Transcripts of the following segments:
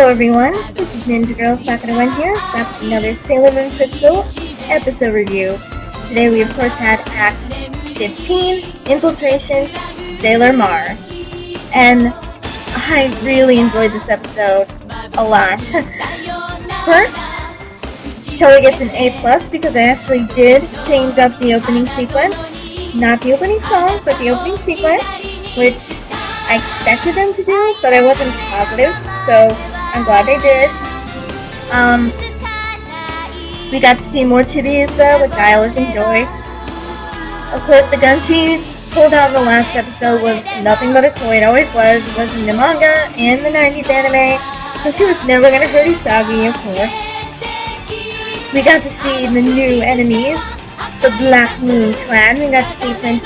Hello everyone, this is Ninja Girl Sakura One here, back with another Sailor Moon Crystal episode review. Today we of course had Act 15, Infiltration, Sailor Mars. And I really enjoyed this episode a lot. First, Toei gets an A+, because I actually did change up the opening sequence. Not the opening song, but the opening sequence, which I expected them to do, but I wasn't positive, so I'm glad they did. We got to see more Chibiusa, which I always enjoy. Of course, the gun she pulled out in the last episode was nothing but a toy. It always was. It was in the manga and the 90s anime, so she was never going to hurt Usagi, of course. We got to see the new enemies, the Black Moon Clan. We got to see Prince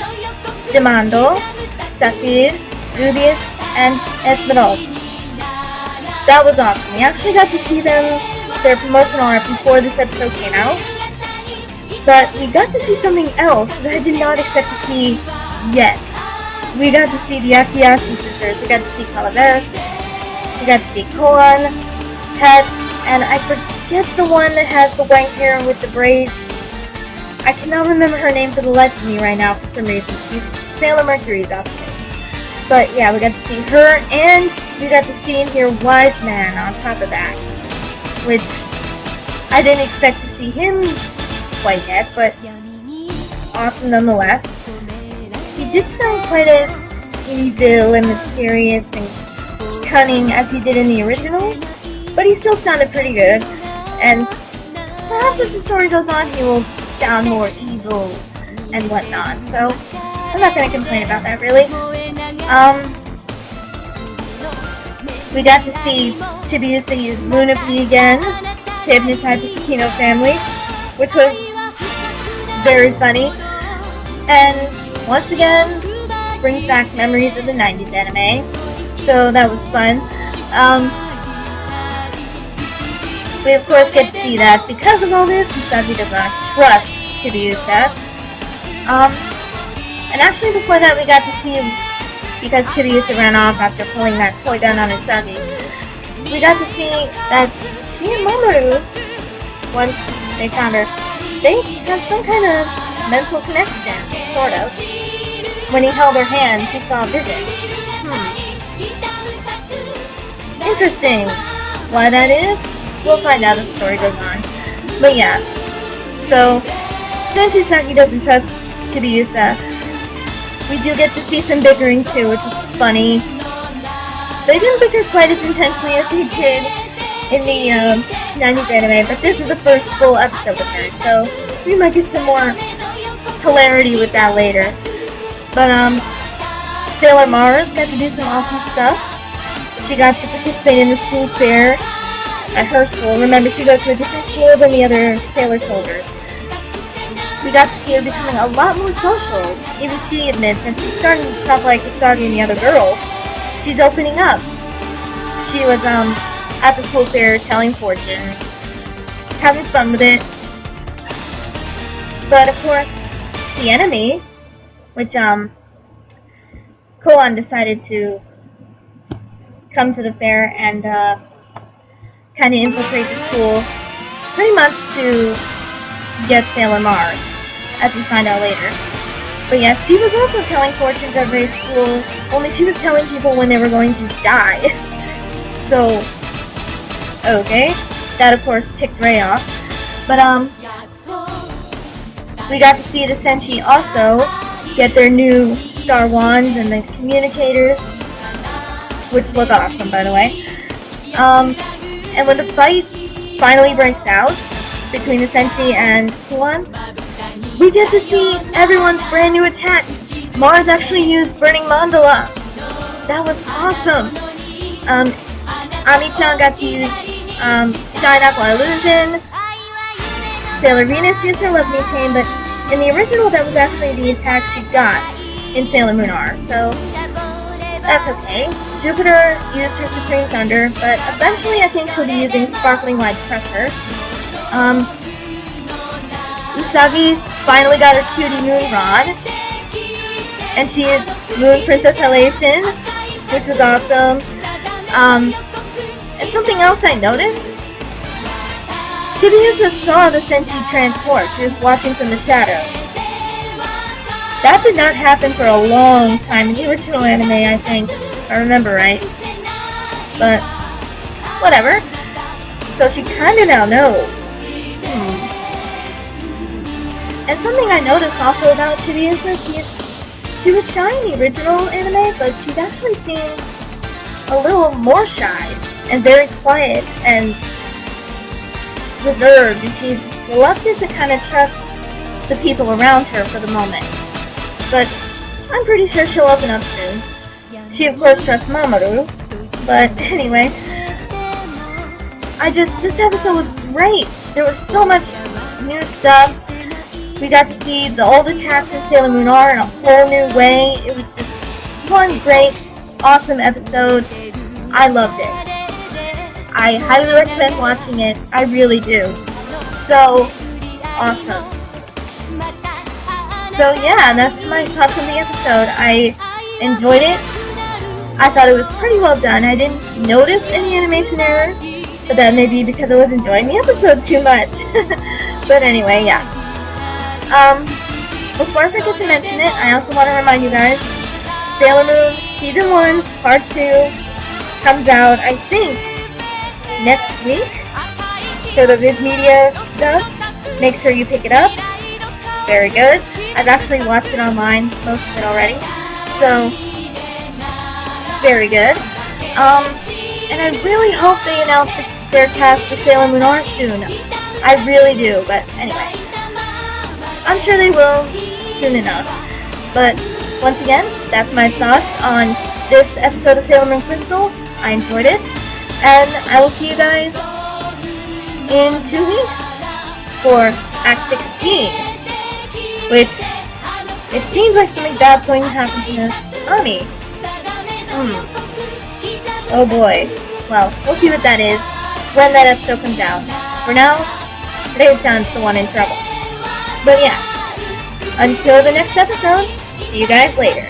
Demando, Saphir, Rubius, and Esmeralda. That was awesome. We actually got to see their promotional art before this episode came out. But we got to see something else that I did not expect to see yet. We got to see the Akiyashi sisters. We got to see Calaveras. We got to see Koan, Pet, and I forget the one that has the white hair with the braids. I cannot remember her name for the life of me right now for some reason. She's Sailor Mercury's outfit. But yeah, we got to see her, and we got to see and hear Wise Man on top of that, which I didn't expect to see him quite yet, but awesome nonetheless. He did sound quite as evil and mysterious and cunning as he did in the original, but he still sounded pretty good, and perhaps as the story goes on, he will sound more evil and whatnot, so I'm not going to complain about that, really. We got to see Chibiusa use Lunapi again to hypnotize the Sakino family, which was very funny, and once again brings back memories of the 90s anime, so that was fun. We of course get to see that because of all this, Usagi does not trust Chibiusa. And actually before that we got to see, because Chibiusa ran off after pulling that toy gun on Usagi, we got to see that she and Mamoru, once they found her, they had some kind of mental connection, sort of. When he held her hand, she saw a vision. Interesting. Why that is, we'll find out as the story goes on. But yeah, so since Usagi doesn't trust Chibiusa, we do get to see some bickering too, which is funny. They didn't bicker quite as intensely as they did in the 90s anime, but this is the first full episode with her, so we might get some more hilarity with that later. But Sailor Mars got to do some awesome stuff. She got to participate in the school fair at her school. Remember, she goes to a different school than the other Sailor soldiers. We got to see her becoming a lot more social. Even she admits that she's starting to stop like Usagi and the other girls. She's opening up. She was at the school fair telling fortunes, having fun with it. But of course, the enemy, which Koan decided to come to the fair and kind of infiltrate the school, pretty much to get Sailor Mars, as we find out later. But yeah, she was also telling fortunes at Ray's school, only she was telling people when they were going to die. So, okay, that of course ticked Ray off. But we got to see the Senshi also get their new Star Wands and the communicators, which look awesome, by the way. And when the fight finally breaks out between the Senshi and Koan, we get to see everyone's brand new attack. Mars actually used Burning Mandala. That was awesome. Ami-chan got to use Shine Aqua Illusion. Sailor Venus used her Love Me Chain, but in the original that was actually the attack she got in Sailor Moon R, so that's okay. Jupiter used her Supreme Thunder, but eventually I think she'll be using Sparkling Light Pressure. Usagi finally got her cutie Moon Rod, and she is Moon Princess Halation, which was awesome. And And something else I noticed, Chibiusa saw the Senshi transform. She was watching from the shadows. That did not happen for a long time in the original anime, I think. If I remember right. But, whatever. So she kinda now knows. And something I noticed also about Chibiusa, she was shy in the original anime, but she's actually seemed a little more shy and very quiet and reserved, and she's reluctant to kind of trust the people around her for the moment. But I'm pretty sure she'll open up soon. She of course trusts Mamoru, but anyway, this episode was great. There was so much new stuff. We got to see the old attacks in Sailor Moon R in a whole new way. It was just one great, awesome episode. I loved it. I highly recommend watching it. I really do. So awesome. So yeah, that's my thoughts on the episode. I enjoyed it. I thought it was pretty well done. I didn't notice any animation errors, but that may be because I was enjoying the episode too much. But anyway, yeah. Before I forget to mention it, I also want to remind you guys, Sailor Moon Season 1, Part 2 comes out, I think, next week for the Viz Media stuff. Make sure you pick it up. Very good. I've actually watched it online, most of it already. So, very good. And I really hope they announce their cast for Sailor Moon R soon. I really do, but anyway. I'm sure they will soon enough. But once again, that's my thoughts on this episode of Sailor Moon Crystal. I enjoyed it. And I will see you guys in 2 weeks for Act 16. Which, it seems like something bad's going to happen to Miss Ami. Oh boy. Well, we'll see what that is when that episode comes out. For now, today's sounds the one in trouble. But yeah, until the next episode, see you guys later.